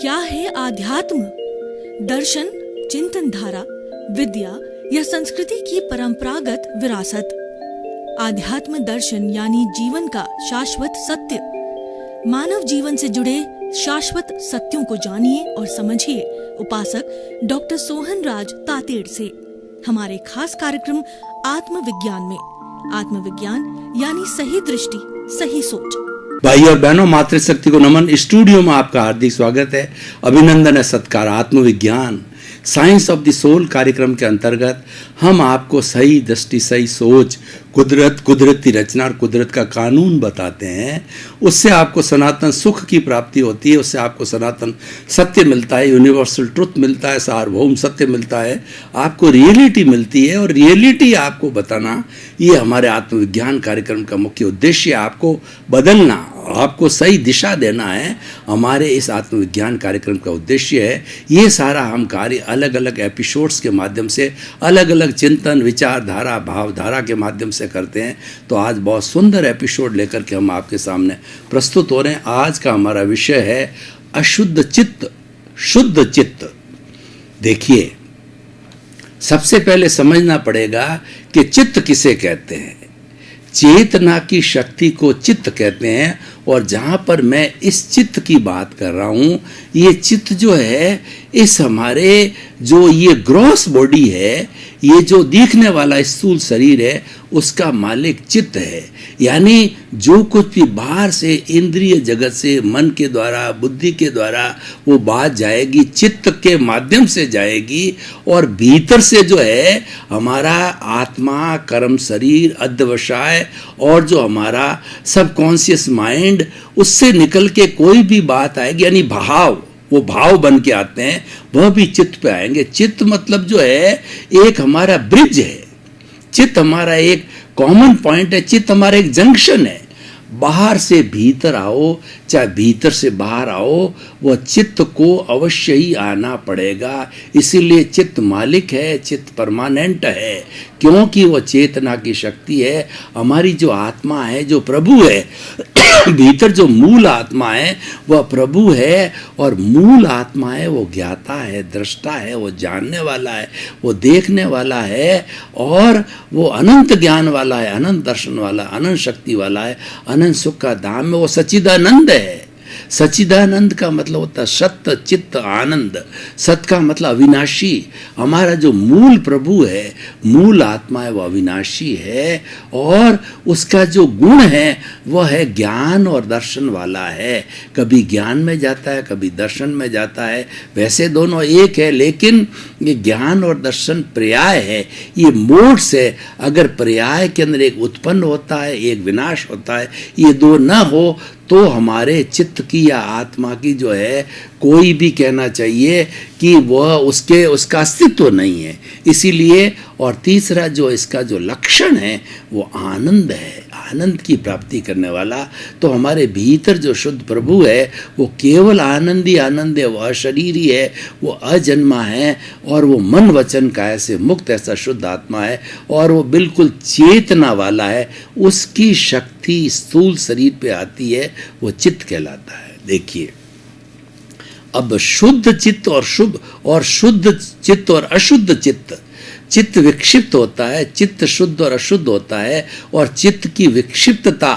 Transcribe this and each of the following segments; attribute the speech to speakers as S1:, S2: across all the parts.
S1: क्या है आध्यात्म? दर्शन, चिंतन धारा, विद्या या संस्कृति की परंपरागत विरासत। आध्यात्म दर्शन यानी जीवन का शाश्वत सत्य। मानव जीवन से जुड़े शाश्वत सत्यों को जानिए और समझिए उपासक डॉक्टर सोहन राज तातेड़ से हमारे खास कार्यक्रम आत्मविज्ञान में। आत्मविज्ञान यानी सही दृष्टि, सही सोच।
S2: भाई और बहनों, मातृशक्ति को नमन। स्टूडियो में आपका हार्दिक स्वागत है, अभिनंदन है, सत्कार। आत्मविज्ञान साइंस ऑफ द सोल कार्यक्रम के अंतर्गत हम आपको सही दृष्टि, सही सोच, कुदरती रचना और कुदरत का कानून बताते हैं। उससे आपको सनातन सुख की प्राप्ति होती है, उससे आपको सनातन सत्य मिलता है, यूनिवर्सल ट्रुथ मिलता है, सार्वभौम सत्य मिलता है, आपको रियलिटी मिलती है। और रियलिटी आपको बताना, ये हमारे आत्मविज्ञान कार्यक्रम का मुख्य उद्देश्य है। आपको बदलना, आपको सही दिशा देना है, हमारे इस आत्मविज्ञान कार्यक्रम का उद्देश्य है। ये सारा हम कार्य अलग अलग एपिसोड्स के माध्यम से, अलग अलग चिंतन, विचारधारा, भावधारा के माध्यम से करते हैं। तो आज बहुत सुंदर एपिसोड लेकर के हम आपके सामने प्रस्तुत हो रहे हैं। आज का हमारा विषय है अशुद्ध चित्त, शुद्ध चित्त। देखिए, सबसे पहले समझना पड़ेगा कि चित्त किसे कहते हैं। चेतना की शक्ति को चित्त कहते हैं। और जहाँ पर मैं इस चित्त की बात कर रहा हूँ, ये चित्त जो है, इस हमारे जो ये ग्रॉस बॉडी है, ये जो दिखने वाला स्थूल शरीर है, उसका मालिक चित्त है। यानी जो कुछ भी बाहर से इंद्रिय जगत से, मन के द्वारा, बुद्धि के द्वारा वो बात जाएगी, चित्त के माध्यम से जाएगी। और भीतर से जो है हमारा आत्मा, कर्म शरीर, अध्यवसाय और जो हमारा सबकॉन्शियस माइंड, उससे निकल के कोई भी बात आएगी, यानी भाव, वो भाव बन के आते हैं, वह भी चित्त पे आएंगे। चित्त मतलब जो है एक हमारा ब्रिज है, चित्त हमारा एक कॉमन पॉइंट है, चित्त हमारा एक जंक्शन है। बाहर से भीतर आओ, चाहे भीतर से बाहर आओ, वह चित्त को अवश्य ही आना पड़ेगा। इसीलिए चित्त मालिक है, चित्त परमानेंट है, क्योंकि वह चेतना की शक्ति है। हमारी जो आत्मा है, जो प्रभु है, भीतर जो मूल आत्मा है वह प्रभु है। और मूल आत्मा है, वो ज्ञाता है, दृष्टा है, वो जानने वाला है, वो देखने वाला है, और वो अनंत ज्ञान वाला है, अनंत दर्शन वाला, अनंत शक्ति वाला है, अनंत सुख का धाम में वो सच्चिदानंद है। सच्चिदानंद का मतलब होता है सत्य चित्त आनंद। सत का मतलब अविनाशी। हमारा जो मूल प्रभु है, मूल आत्मा है, वह अविनाशी है। और उसका जो गुण है वह है ज्ञान और दर्शन वाला है। कभी ज्ञान में जाता है, कभी दर्शन में जाता है। वैसे दोनों एक है, लेकिन ये ज्ञान और दर्शन पर्याय है, ये मोड्स है। अगर पर्याय के अंदर एक उत्पन्न होता है, एक विनाश होता है, ये दो न हो तो हमारे चित्त की या आत्मा की जो है, कोई भी कहना चाहिए कि वह उसका अस्तित्व नहीं है। इसीलिए, और तीसरा जो इसका जो लक्षण है वो आनंद है, आनंद की प्राप्ति करने वाला। तो हमारे भीतर जो शुद्ध प्रभु है वो केवल आनंद ही आनंद है, वो अशरीरी है, वो अजन्मा है, और वो मन वचन काया से मुक्त ऐसा शुद्ध आत्मा है, और वो बिल्कुल चेतना वाला है। उसकी शक्ति स्थूल शरीर पे आती है, वो चित्त कहलाता है। देखिए, अब शुद्ध चित्त और शुद्ध चित्त और अशुद्ध चित्त। चित्त विक्षिप्त होता है, चित्त शुद्ध और अशुद्ध होता है। और चित्त की विक्षिप्तता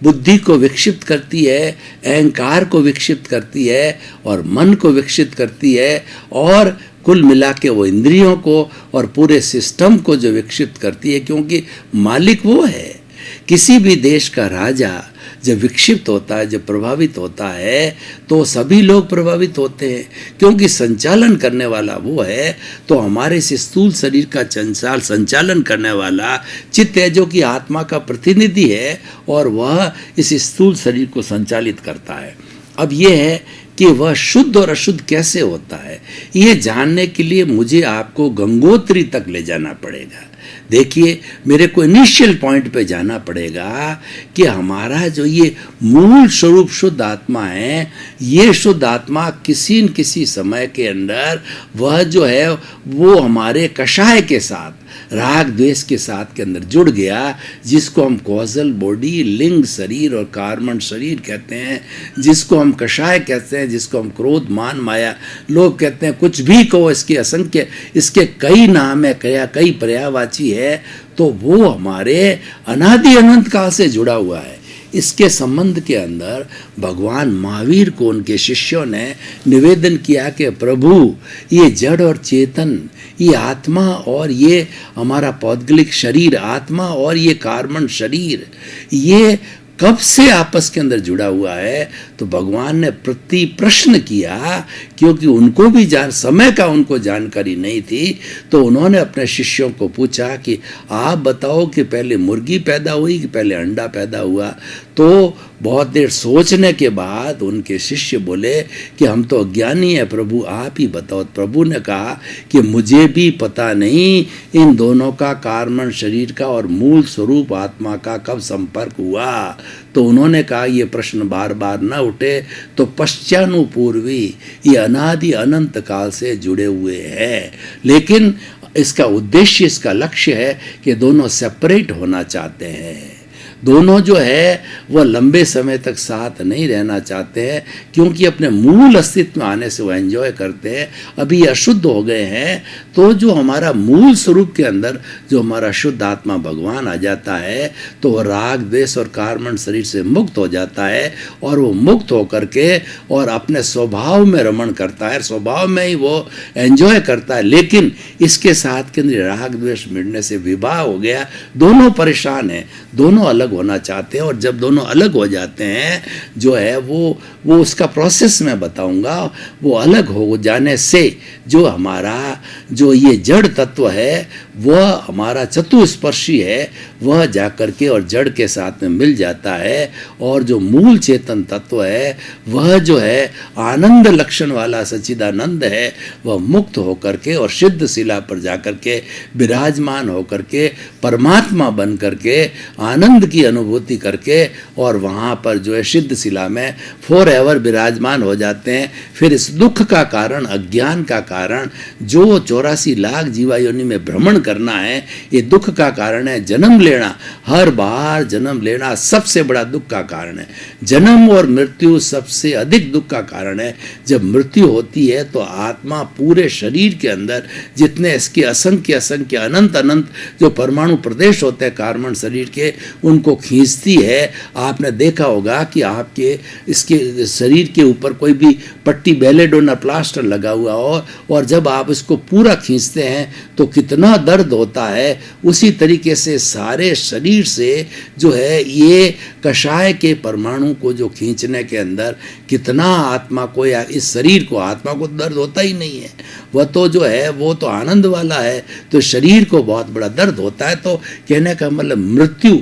S2: बुद्धि को विक्षिप्त करती है, अहंकार को विक्षिप्त करती है, और मन को विक्षिप्त करती है, और कुल मिला के वो इंद्रियों को और पूरे सिस्टम को जो विक्षिप्त करती है, क्योंकि मालिक वो है। किसी भी देश का राजा जब विक्षिप्त होता है, जब प्रभावित होता है, तो सभी लोग प्रभावित होते हैं, क्योंकि संचालन करने वाला वो है। तो हमारे इस स्थूल शरीर का संचालन करने वाला चित्त है, जो कि आत्मा का प्रतिनिधि है, और वह इस स्थूल शरीर को संचालित करता है। अब ये है कि वह शुद्ध और अशुद्ध कैसे होता है, ये जानने के लिए मुझे आपको गंगोत्री तक ले जाना पड़ेगा। देखिए, मेरे को इनिशियल पॉइंट पे जाना पड़ेगा कि हमारा जो ये मूल स्वरूप शुद्ध आत्मा है, ये शुद्ध आत्मा किसी न किसी समय के अंदर वह जो है वो हमारे कषाय के साथ, राग द्वेष के साथ के अंदर जुड़ गया, जिसको हम कॉजल बॉडी, लिंग शरीर और कार्मण शरीर कहते हैं, जिसको हम कषाय कहते हैं, जिसको हम क्रोध मान माया लोग कहते हैं, कुछ भी कहो, इसके असंख्य, इसके कई नाम है, कई पर्यायवाची है, तो वो हमारे अनादि अनंत काल से जुड़ा हुआ है। इसके संबंध के अंदर भगवान महावीर को उनके शिष्यों ने निवेदन किया कि प्रभु, ये जड़ और चेतन, ये आत्मा और ये हमारा पौद्गलिक शरीर, आत्मा और ये कार्बन शरीर, ये कब से आपस के अंदर जुड़ा हुआ है? तो भगवान ने प्रति प्रश्न किया, क्योंकि उनको भी समय का उनको जानकारी नहीं थी, तो उन्होंने अपने शिष्यों को पूछा कि आप बताओ कि पहले मुर्गी पैदा हुई कि पहले अंडा पैदा हुआ? तो बहुत देर सोचने के बाद उनके शिष्य बोले कि हम तो अज्ञानी हैं प्रभु, आप ही बताओ। प्रभु ने कहा कि मुझे भी पता नहीं इन दोनों का कार्बन शरीर का और मूल स्वरूप आत्मा का कब संपर्क हुआ। तो उन्होंने कहा ये प्रश्न बार बार न उठे तो पश्चानुपूर्वी, ये अनादि अनंत काल से जुड़े हुए हैं, लेकिन इसका उद्देश्य, इसका लक्ष्य है कि दोनों सेपरेट होना चाहते हैं। दोनों जो है वह लंबे समय तक साथ नहीं रहना चाहते हैं, क्योंकि अपने मूल अस्तित्व में आने से वह एंजॉय करते हैं। अभी अशुद्ध हो गए हैं, तो जो हमारा मूल स्वरूप के अंदर जो हमारा शुद्ध आत्मा भगवान आ जाता है, तो वह राग द्वेष और कार्बन शरीर से मुक्त हो जाता है, और वो मुक्त होकर के और अपने स्वभाव में रमण करता है, स्वभाव में ही वो एंजॉय करता है। लेकिन इसके साथ के अंदर राग द्वेष मिटने से विवाह हो गया, दोनों परेशान हैं, दोनों अलग होना चाहते हैं। और जब दोनों अलग हो जाते हैं, जो है वो उसका प्रोसेस मैं बताऊंगा। वो अलग हो जाने से जो हमारा जो ये जड़ तत्व है, वह हमारा चतुस्पर्शी है, वह जाकर के और जड़ के साथ में मिल जाता है, और जो मूल चेतन तत्व है, वह जो है आनंद लक्षण वाला सच्चिदानंद है, वह मुक्त होकर के और सिद्ध शिला पर जाकर के विराजमान होकर के परमात्मा बन करके आनंद की अनुभूति करके, और वहाँ पर जो है सिद्ध शिला में फॉर एवर विराजमान हो जाते हैं। फिर इस दुख का कारण, अज्ञान का कारण, जो 84 लाख जीवा योनि में भ्रमण करना है, ये दुख का कारण है। जन्म लेना, हर बार जन्म लेना सबसे बड़ा दुख का कारण है। जन्म और मृत्यु सबसे अधिक दुख का कारण है। जब मृत्यु होती है तो आत्मा पूरे शरीर के अंदर जितने इसके असंख्य असंख्य अनंत अनंत जो परमाणु प्रदेश होते हैं कार्बन शरीर के, उनको खींचती है। आपने देखा होगा कि आपके इसके शरीर के ऊपर कोई भी पट्टी, बेलेडोना प्लास्टर लगा हुआ हो, और जब आप इसको पूरा खींचते हैं तो कितना दर्द होता है। उसी तरीके से सारे शरीर से जो है ये कषाय के परमाणु को जो खींचने के अंदर कितना आत्मा को या इस शरीर को, आत्मा को दर्द होता ही नहीं है, वह तो जो है वो तो आनंद वाला है, तो शरीर को बहुत बड़ा दर्द होता है। तो कहने का मतलब मृत्यु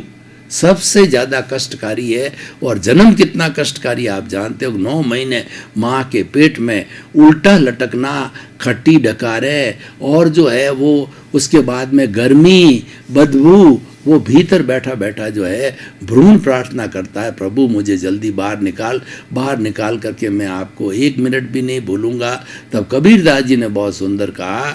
S2: सबसे ज़्यादा कष्टकारी है। और जन्म कितना कष्टकारी आप जानते हो। 9 महीने माँ के पेट में उल्टा लटकना, खट्टी डकारें, और जो है वो उसके बाद में गर्मी, बदबू, वो भीतर बैठा बैठा जो है भ्रूण प्रार्थना करता है, प्रभु मुझे जल्दी बाहर निकाल करके मैं आपको 1 मिनट भी नहीं भूलूंगा। तब कबीरदास जी ने बहुत सुंदर कहा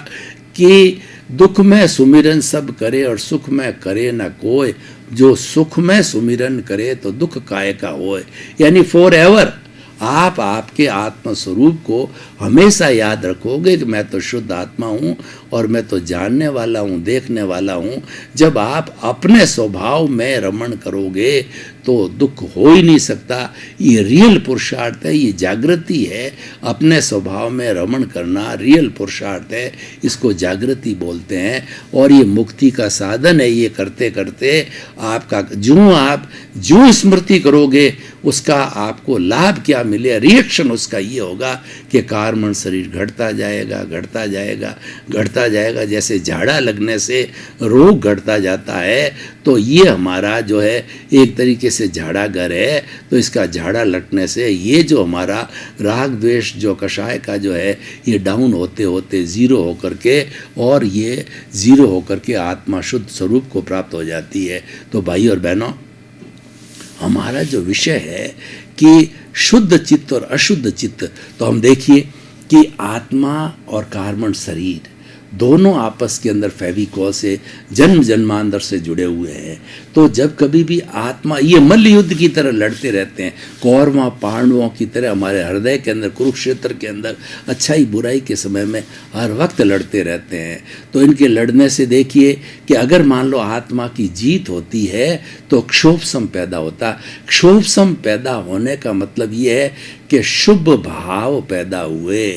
S2: कि दुख में सुमिरन सब करे और सुख में करे न कोय, जो सुख में सुमिरन करे तो दुख काय का होए। यानी फॉर एवर आप आपके आत्म स्वरूप को हमेशा याद रखोगे कि मैं तो शुद्ध आत्मा हूँ और मैं तो जानने वाला हूँ, देखने वाला हूँ। जब आप अपने स्वभाव में रमण करोगे तो दुख हो ही नहीं सकता। ये रियल पुरुषार्थ है, ये जागृति है। अपने स्वभाव में रमण करना रियल पुरुषार्थ है, इसको जागृति बोलते हैं। और ये मुक्ति का साधन है। ये करते करते आपका जो स्मृति करोगे उसका आपको लाभ क्या मिले, रिएक्शन उसका ये होगा कि कार्बन शरीर घटता जाएगा, घटता जाएगा, घटता जाएगा। जैसे झाड़ा लगने से रोग घटता जाता है, तो ये हमारा जो है एक तरीके से झाड़ा घर है। तो इसका झाड़ा लगने से ये जो हमारा राग द्वेष जो कषाय का जो है ये डाउन होते होते जीरो होकर के, और ये जीरो होकर के आत्मा शुद्ध स्वरूप को प्राप्त हो जाती है। तो भाई और बहनों, हमारा जो विषय है कि शुद्ध चित्त और अशुद्ध चित्त, तो हम देखिए कि आत्मा और कार्बन शरीर दोनों आपस के अंदर फेविकॉल से जन्म जन्मांतर से जुड़े हुए हैं। तो जब कभी भी आत्मा, ये मल्ल युद्ध की तरह लड़ते रहते हैं, कौरवों पांडवों की तरह हमारे हृदय के अंदर, कुरुक्षेत्र के अंदर अच्छाई बुराई के समय में हर वक्त लड़ते रहते हैं। तो इनके लड़ने से देखिए कि अगर मान लो आत्मा की जीत होती है तो क्षोभ सम पैदा होता। क्षोभ सम पैदा होने का मतलब ये है कि शुभ भाव पैदा हुए,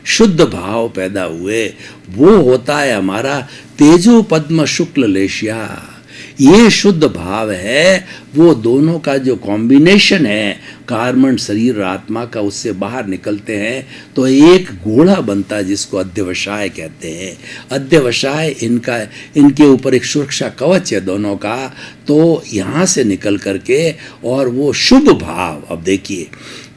S2: शुद्ध भाव पैदा हुए। वो होता है हमारा तेजो पद्म शुक्ल लेशिया। ये शुद्ध भाव है, वो दोनों का जो कॉम्बिनेशन है कार्बन शरीर आत्मा का, उससे बाहर निकलते हैं तो एक घोड़ा बनता है जिसको अध्यवसाय कहते हैं। अध्यवसाय इनके ऊपर एक सुरक्षा कवच है दोनों का। तो यहाँ से निकल करके और वो शुभ भाव, अब देखिए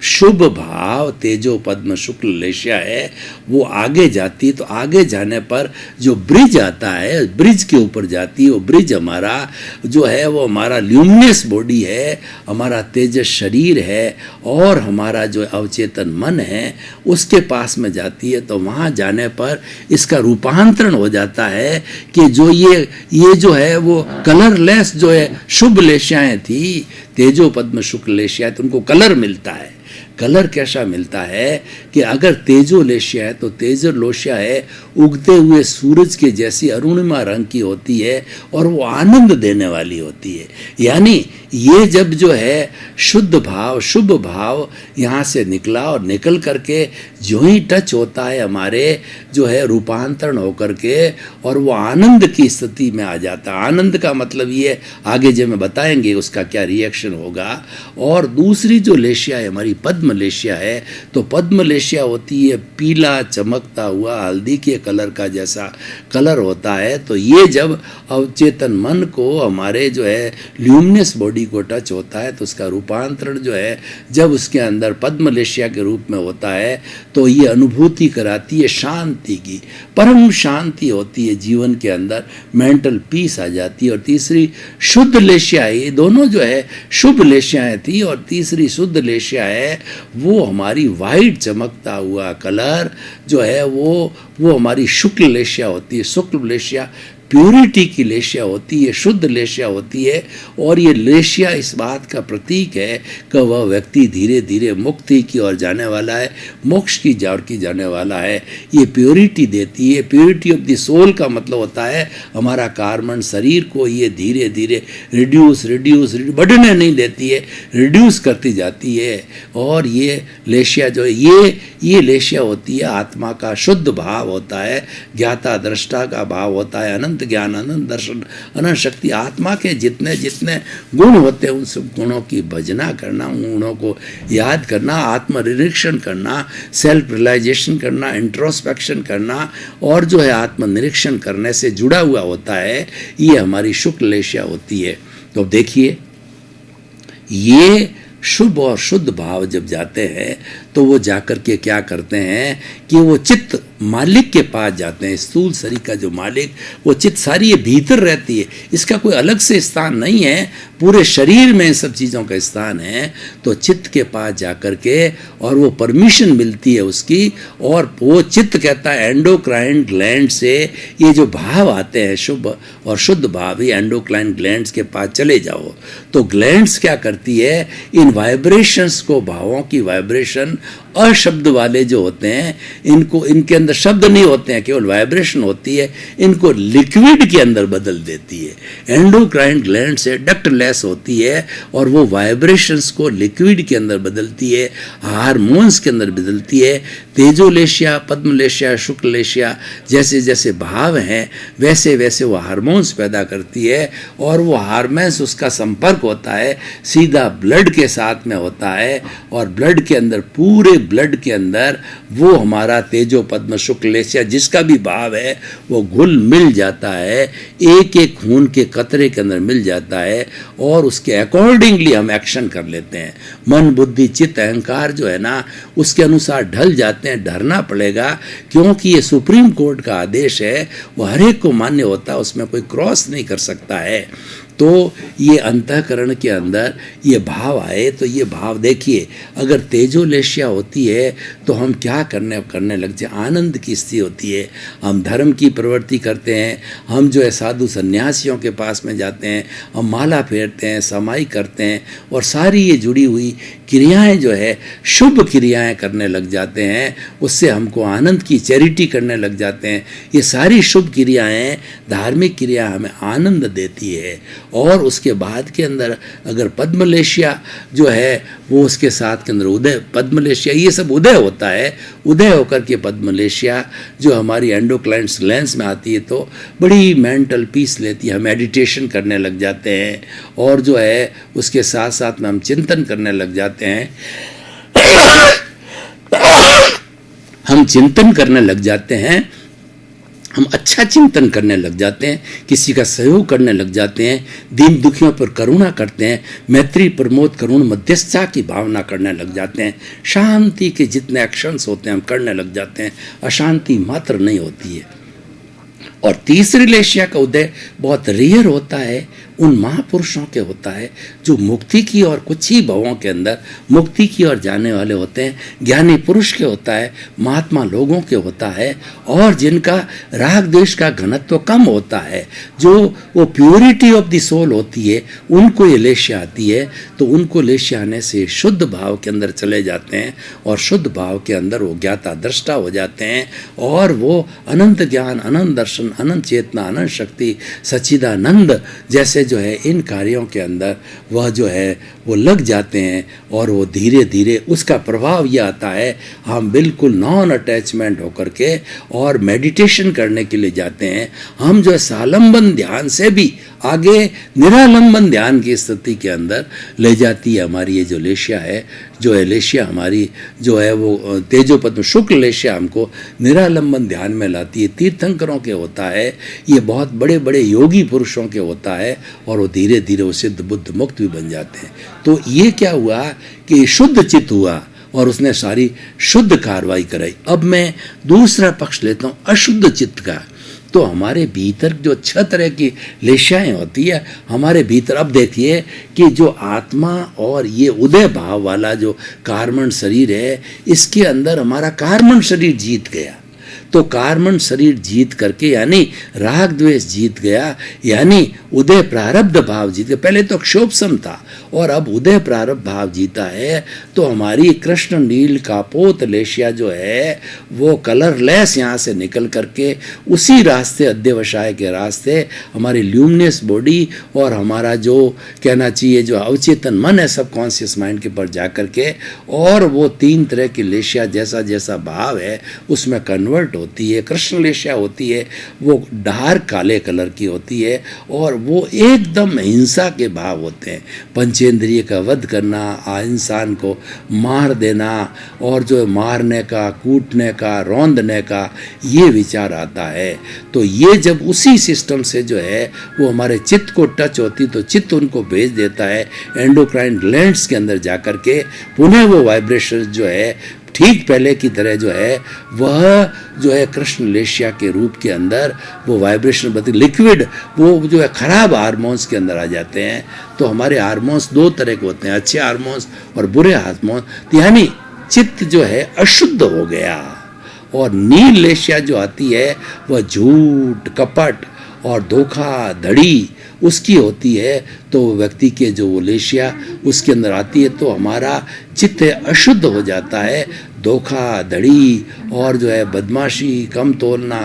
S2: शुभ भाव तेजो पद्म शुक्ल लेशिया है, वो आगे जाती। तो आगे जाने पर जो ब्रिज आता है, ब्रिज के ऊपर जाती है, वो ब्रिज हमारा जो है वो हमारा ल्यूमिनस बॉडी है, हमारा तेजस शरीर है और हमारा जो अवचेतन मन है उसके पास में जाती है। तो वहाँ जाने पर इसका रूपांतरण हो जाता है कि जो ये जो है वो कलरलेस जो है शुभ लेशियाएँ थी, तेजो पद्म शुक्ल लेशिया, तो उनको कलर मिलता है। कलर कैसा मिलता है कि अगर तेजो लेशिया है तो तेजो लोशिया है उगते हुए सूरज के जैसी अरुणिमा रंग की होती है और वो आनंद देने वाली होती है। यानी ये जब जो है शुद्ध भाव, शुभ भाव यहाँ से निकला और निकल करके जो ही टच होता है हमारे जो है रूपांतरण होकर के और वो आनंद की स्थिति में आ जाता है। आनंद का मतलब ये आगे जो मैं बताएंगे उसका क्या रिएक्शन होगा। और दूसरी जो लेशिया है हमारी पद्म लेशिया है, तो पद्म लेशिया होती है पीला चमकता हुआ हल्दी के कलर का जैसा कलर होता है। तो ये जब अवचेतन मन को हमारे जो है ल्यूमिनस बॉडी को टच होता है तो उसका रूपांतरण जो है जब उसके अंदर पद्म लेशिया के रूप में होता है तो ये अनुभूति कराती है शांति की, परम शांति होती है जीवन के अंदर, मेंटल पीस आ जाती है। और तीसरी शुद्ध लेशिया, ये दोनों जो है शुभ लेशियाएं थी और तीसरी शुद्ध लेशिया है वो हमारी वाइट चमकता हुआ कलर जो है वो हमारी शुक्ल लेशिया होती है। शुक्ल लेशिया प्योरिटी की लेशिया होती है, शुद्ध लेशिया होती है। और ये लेशिया इस बात का प्रतीक है कि वह व्यक्ति धीरे धीरे मुक्ति की ओर जाने वाला है, मोक्ष की ओर की जाने वाला है। ये प्योरिटी देती है। प्योरिटी ऑफ द सोल का मतलब होता है हमारा कार्बन शरीर को ये धीरे धीरे रिड्यूस बढ़ने नहीं देती है, रिड्यूस करती जाती है। और ये लेशिया जो है ये लेशिया होती है आत्मा का शुद्ध भाव होता है, ज्ञाता दृष्टा का भाव होता है, अनंत ज्ञान, अनंत दर्शन, अनंत शक्ति। आत्मा के जितने जितने गुण होते हैं उन सब गुणों की भजना करना, उन गुणों को याद करना, आत्मनिरीक्षण करना, सेल्फ रियलाइजेशन करना, इंट्रोस्पेक्शन करना और जो है आत्मनिरीक्षण करने से जुड़ा हुआ होता है, ये हमारी शुक्ल लेशिया होती है। तो देखिए ये शुभ और शुद्ध भाव जब जाते हैं तो वो जाकर के क्या करते हैं कि वो चित्त मालिक के पास जाते हैं। स्थूल शरीर का जो मालिक वो चित्त सारी ये भीतर रहती है, इसका कोई अलग से स्थान नहीं है, पूरे शरीर में सब चीज़ों का स्थान है। तो चित्त के पास जाकर के और वो परमिशन मिलती है उसकी और वो चित्त कहता है एंडोक्राइन ग्लैंड से ये जो भाव आते हैं शुभ और शुद्ध भाव ही एंडोक्राइन ग्लैंड्स के पास चले जाओ। तो ग्लैंड्स क्या करती है इन वाइब्रेशंस को, भावों की वाइब्रेशन अशब्द वाले जो होते हैं इनके अंदर शब्द नहीं होते हैं, केवल वाइब्रेशन होती है, इनको लिक्विड के अंदर बदल देती है। एंडोक्राइन ग्लैंड से डक्टलेस होती है और वो वाइब्रेशंस को लिक्विड के अंदर बदलती है, हार्मोन्स के अंदर बदलती है। तेजोलेशिया, पद्मलेशिया, शुक्ललेशिया जैसे जैसे भाव हैं वैसे वैसे वो हार्मोन्स पैदा करती है और वो हार्मोन्स उसका संपर्क होता है सीधा ब्लड के साथ में होता है और ब्लड के अंदर, पूरे ब्लड के अंदर वो हमारा तेजो पद्म शुक्ललेशिया जिसका भी भाव है वो घुल मिल जाता है, एक एक खून के कतरे के अंदर मिल जाता है और उसके अकॉर्डिंगली हम एक्शन कर लेते हैं। मन, बुद्धि, चित्त, अहंकार जो है ना उसके अनुसार ढल जाते हैं। ढलना पड़ेगा क्योंकि ये सुप्रीम कोर्ट का आदेश है, वो हर एक को मान्य होता है, उसमें कोई क्रॉस नहीं कर सकता है। तो ये अंतःकरण के अंदर ये भाव आए, तो ये भाव देखिए, अगर तेजोलेशिया होती है तो हम क्या करने लगते हैं, आनंद की स्थिति होती है, हम धर्म की प्रवृत्ति करते हैं, हम जो है साधु सन्यासियों के पास में जाते हैं, हम माला फेरते हैं, समाई करते हैं, और सारी ये जुड़ी हुई क्रियाएं जो है शुभ क्रियाएं करने लग जाते हैं, उससे हमको आनंद की चैरिटी करने लग जाते हैं। ये सारी शुभ क्रियाएं, धार्मिक क्रिया हमें आनंद देती है। और उसके बाद के अंदर अगर पद्मलेशिया जो है वो उसके साथ के अंदर उदय, पद्मलेशिया ये सब उदय होता है, उदय होकर के पद्मलेशिया जो हमारी एंडोक्राइन ग्लैंड्स में आती है तो बड़ी मेंटल पीस लेती है, हम मेडिटेशन करने लग जाते हैं, और जो है उसके साथ साथ में हम चिंतन करने लग जाते हैं हम चिंतन करने लग जाते हैं, हम अच्छा चिंतन करने लग जाते हैं, किसी का सहयोग करने लग जाते हैं, दीन दुखियों पर करुणा करते हैं, मैत्री प्रमोद करुण मध्यस्थता की भावना करने लग जाते हैं, शांति के जितने एक्शंस होते हैं हम करने लग जाते हैं, अशांति मात्र नहीं होती है। और तीसरी लेशिया का उदय बहुत रेयर होता है, उन महापुरुषों के होता है जो मुक्ति की और कुछ ही भवों के अंदर मुक्ति की ओर जाने वाले होते हैं, ज्ञानी पुरुष के होता है, महात्मा लोगों के होता है, और जिनका राग द्वेष का घनत्व कम होता है, जो वो प्योरिटी ऑफ द सोल होती है, उनको ये लेशिया आती है। तो उनको लेशिया आने से शुद्ध भाव के अंदर चले जाते हैं, और शुद्ध भाव के अंदर वो ज्ञाता दृष्टा हो जाते हैं, और वो अनंत ज्ञान, अनंत दर्शन, अनंत चेतना, अनंत शक्ति, सच्चिदानंद जैसे जो है इन कार्यों के अंदर वह जो है वो लग जाते हैं, और वो धीरे धीरे उसका प्रभाव ये आता है, हम बिल्कुल नॉन अटैचमेंट होकर के और मेडिटेशन करने के लिए जाते हैं। हम जो है सालंबन ध्यान से भी आगे निरालंबन ध्यान की स्थिति के अंदर ले जाती है हमारी ये जो लेशिया है, जो है लेशिया हमारी जो है वो तेजोपद्म शुक्ल लेशिया हमको निरालंबन ध्यान में लाती है। तीर्थंकरों के होता है, ये बहुत बड़े बड़े योगी पुरुषों के होता है, और वो धीरे धीरे वो सिद्ध बुद्ध मुक्त भी बन जाते हैं। तो ये क्या हुआ कि शुद्ध चित्त हुआ और उसने सारी शुद्ध कार्रवाई कराई। अब मैं दूसरा पक्ष लेता हूँ अशुद्ध चित्त का। तो हमारे भीतर जो 6 तरह की लेशियाएं होती है हमारे भीतर, अब देखिए कि जो आत्मा और ये उदय भाव वाला जो कार्मण शरीर है, इसके अंदर हमारा कार्मण शरीर जीत गया। तो कार्मण शरीर जीत करके यानी राग द्वेष जीत गया, यानी उदय प्रारब्ध भाव जीत गया। पहले तो क्षोभसम था और अब उदय प्रारब्ध भाव जीता है। तो हमारी कृष्ण नील कापोत लेशिया जो है वो कलरलेस यहाँ से निकल करके उसी रास्ते अध्यवसाय के रास्ते हमारी ल्यूमिनस बॉडी और हमारा जो कहना चाहिए जो अवचेतन मन है सबकॉन्शियस माइंड के पर जा करके, और वो 3 तरह की लेशिया जैसा जैसा भाव है उसमें कन्वर्ट होती है। कृष्ण लेशिया होती है वो डार्क काले कलर की होती है और वो एकदम हिंसा के भाव होते हैं। पंचेंद्रिय का वध करना, इंसान को मार देना, और जो मारने का, कूटने का, रौंदने का ये विचार आता है। तो ये जब उसी सिस्टम से जो है वो हमारे चित्त को टच होती तो चित्त उनको भेज देता है एंडोक्राइन ग्लैंड्स के अंदर जाकर के, पुनः वो वाइब्रेशन जो है ठीक पहले की तरह जो है वह जो है कृष्ण लेशिया के रूप के अंदर वो वाइब्रेशन बदल लिक्विड वो जो है खराब हार्मोन्स के अंदर आ जाते हैं। तो हमारे हार्मोन्स 2 तरह के होते हैं, अच्छे हार्मोन्स और बुरे हार्मोन्स। यानी चित्त जो है अशुद्ध हो गया। और नील लेशिया जो आती है वह झूठ, कपट और धोखाधड़ी उसकी होती है। तो व्यक्ति के जो वो लेशिया उसके अंदर आती है तो हमारा चित्त अशुद्ध हो जाता है। धोखाधड़ी और जो है बदमाशी, कम तोलना,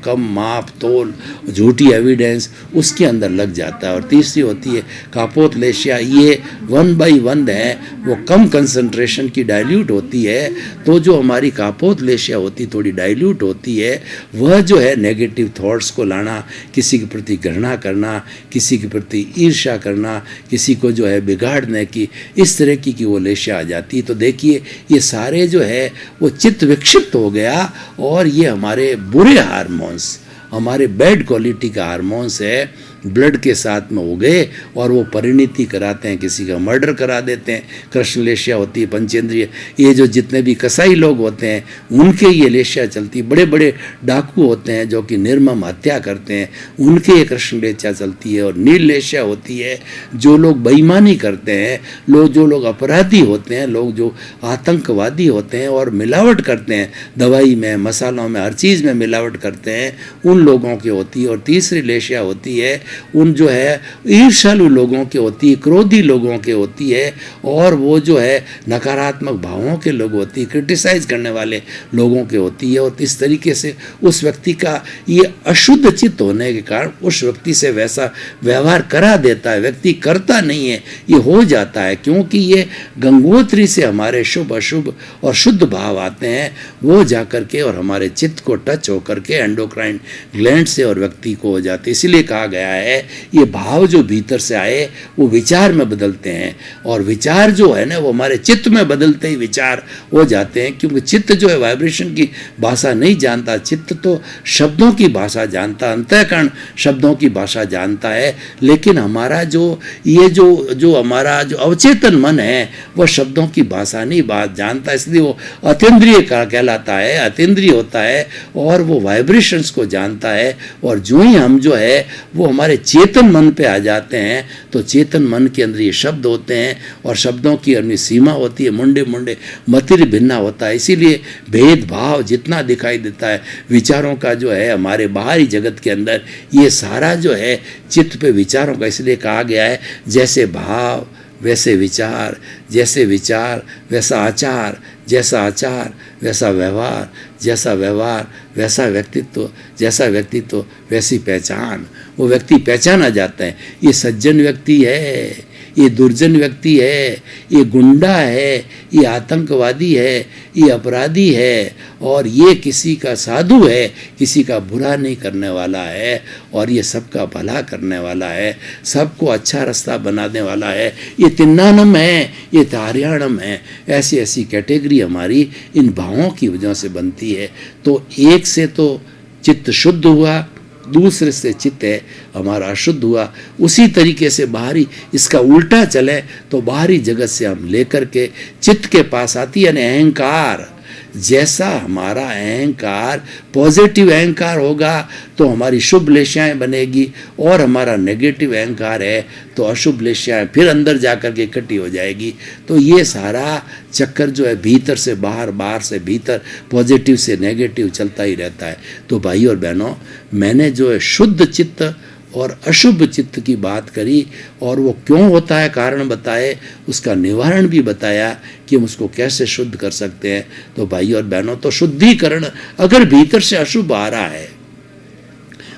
S2: कम माप तोल, झूठी एविडेंस उसके अंदर लग जाता है। और तीसरी होती है कापोत लेशिया, ये 1 by 1 है, वो कम कंसंट्रेशन की डाइल्यूट होती है। तो जो हमारी कापोत लेशिया होती थोड़ी डाइल्यूट होती है, वह जो है नेगेटिव थॉट्स को लाना, किसी के प्रति घृणा करना, किसी के प्रति ईर्ष्या करना, किसी को जो है बिगाड़ने की, इस तरह की वो लेशिया आ जाती है। तो देखिए ये सारे जो है वो चित्त विक्षिप्त हो गया और ये हमारे बुरे हार्मोन्स, हमारे बैड क्वालिटी का हार्मोन्स है ब्लड के साथ में हो गए और वो परिणति कराते हैं, किसी का मर्डर करा देते हैं। कृष्ण लेशिया होती है पंचेंद्रिय। ये जो जितने भी कसाई लोग होते हैं उनके ये लेशिया चलती। बड़े बड़े डाकू होते हैं जो कि निर्मम हत्या करते हैं, उनके ये कृष्ण लेशिया चलती है। और नील लेशिया होती है जो लोग बेईमानी करते हैं, जो लोग अपराधी होते हैं, लोग जो आतंकवादी होते हैं और मिलावट करते हैं, दवाई में, मसालों में, हर चीज़ में मिलावट करते हैं, उन लोगों की होती है। और तीसरी लेशिया होती है उन जो है ईर्ष्यालु लोगों की होती है, क्रोधी लोगों की होती है, और वो जो है नकारात्मक भावों के लोग होती है, क्रिटिसाइज करने वाले लोगों की होती है। और इस तरीके से उस व्यक्ति का ये अशुद्ध चित्त होने के कारण उस व्यक्ति से वैसा व्यवहार करा देता है। व्यक्ति करता नहीं है, ये हो जाता है, क्योंकि ये गंगोत्री से हमारे शुभ अशुभ और शुद्ध भाव आते हैं, वो जाकर के और हमारे चित्त को टच होकर के एंडोक्राइन ग्लैंड से और व्यक्ति को हो जाते। इसीलिए कहा गया है ये भाव जो भीतर से आए वो विचार में बदलते हैं, और विचार जो है ना वो हमारे चित्त में बदलते ही विचार हो जाते हैं। क्योंकि चित्त जो है वाइब्रेशन की भाषा नहीं जानता, चित्त तो शब्दों की भाषा जानता, अंतःकरण शब्दों की भाषा जानता है। लेकिन हमारा जो ये जो हमारा जो अवचेतन मन है वह शब्दों की भाषा नहीं बात जानता, इसलिए वो अतीन्द्रिय कहलाता है, अतीन्द्रिय होता है, और वो वाइब्रेशंस को जानता है। और जो ही हम जो है वो हमारे चेतन मन पे आ जाते हैं, तो चेतन मन के अंदर ये शब्द होते हैं, और शब्दों की अपनी सीमा होती है, मुंडे मुंडे मतिर भिन्ना होता है। इसीलिए भेदभाव जितना दिखाई देता है विचारों का जो है हमारे बाहरी जगत के अंदर, ये सारा जो है चित्त पे विचारों का, इसलिए कहा गया है जैसे भाव वैसे विचार, जैसे विचार वैसा आचार, जैसा आचार वैसा व्यवहार, जैसा व्यवहार वैसा व्यक्तित्व, जैसा व्यक्तित्व वैसी पहचान। वो व्यक्ति पहचाना जाता है, ये सज्जन व्यक्ति है, ये दुर्जन व्यक्ति है, ये गुंडा है, ये आतंकवादी है, ये अपराधी है, और ये किसी का साधु है, किसी का बुरा नहीं करने वाला है, और ये सबका भला करने वाला है, सबको अच्छा रास्ता बनाने वाला है। ये तिन्नानम है, ये तारियाणम है। ऐसी ऐसी कैटेगरी हमारी इन भावों की वजह से बनती है। तो एक से तो चित्त शुद्ध हुआ, दूसरे से चित्त है हमारा अशुद्ध हुआ। उसी तरीके से बाहरी इसका उल्टा चले तो बाहरी जगत से हम लेकर के चित्त के पास आती है, यानी अहंकार। जैसा हमारा अहंकार पॉजिटिव अहंकार होगा तो हमारी शुभ लेशियाएं बनेगी, और हमारा नेगेटिव अहंकार है तो अशुभ लेशियाएं फिर अंदर जाकर के इकट्ठी हो जाएगी। तो ये सारा चक्कर जो है भीतर से बाहर, बाहर से भीतर, पॉजिटिव से नेगेटिव चलता ही रहता है। तो भाई और बहनों, मैंने जो है शुद्ध चित्त और अशुभ चित्त की बात करी, और वो क्यों होता है कारण बताए, उसका निवारण भी बताया कि हम उसको कैसे शुद्ध कर सकते हैं। तो भाई और बहनों, तो शुद्धिकरण अगर भीतर से अशुभ आ रहा है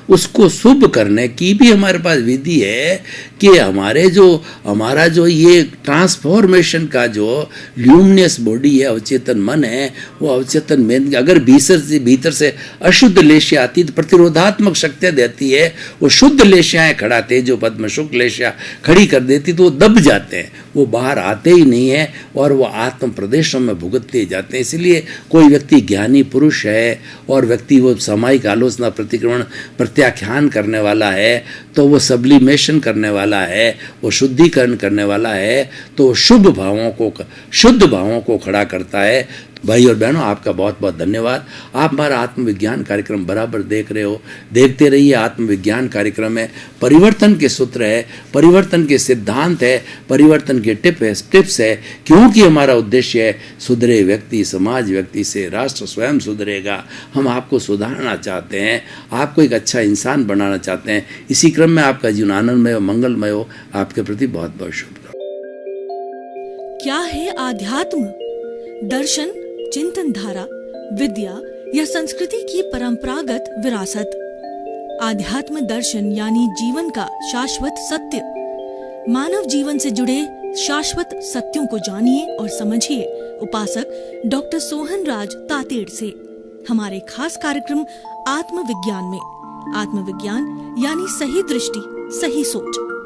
S2: उसको शुभ करने की भी हमारे पास विधि है कि हमारा जो ये ट्रांसफॉर्मेशन का जो ल्यूमिनस बॉडी है, अवचेतन मन है, वो अवचेतन मन अगर भीतर से अशुद्ध लेशिया आती तो प्रतिरोधात्मक शक्तियाँ देती है, वो शुद्ध लेशियाएँ खड़ाते, जो पद में शुक्ल लेशिया खड़ी कर देती तो वो दब जाते हैं, वो बाहर आते ही नहीं है, और वो आत्म प्रदेशों में भुगतते जाते हैं। इसलिए कोई व्यक्ति ज्ञानी पुरुष है और व्यक्ति वो सामायिक आलोचना प्रतिक्रमण प्रत्याख्यान करने वाला है, तो वो सब्लिमेशन करने वाला है, वो शुद्धिकरण करने वाला है, तो शुद्ध भावों को खड़ा करता है। भाई और बहनों, आपका बहुत बहुत धन्यवाद। आप हमारा आत्मविज्ञान कार्यक्रम बराबर देख रहे हो, देखते रहिए। आत्मविज्ञान कार्यक्रम में परिवर्तन के सूत्र है, परिवर्तन के सिद्धांत है, परिवर्तन के टिप्स है, क्योंकि हमारा उद्देश्य है सुधरे व्यक्ति, समाज व्यक्ति से राष्ट्र स्वयं सुधरेगा। हम आपको सुधारना चाहते हैं, आपको एक अच्छा इंसान बनाना चाहते हैं। इसी क्रम में आपका जीवन आनंदमय हो, मंगलमय हो। आपके प्रति बहुत बहुत शुभकामनाएं।
S1: क्या है आध्यात्म? दर्शन, चिंतन धारा, विद्या या संस्कृति की परंपरागत विरासत। आध्यात्म दर्शन यानी जीवन का शाश्वत सत्य। मानव जीवन से जुड़े शाश्वत सत्यों को जानिए और समझिए उपासक डॉक्टर सोहन राज तातेड़ से हमारे खास कार्यक्रम आत्मविज्ञान में। आत्मविज्ञान यानी सही दृष्टि, सही सोच।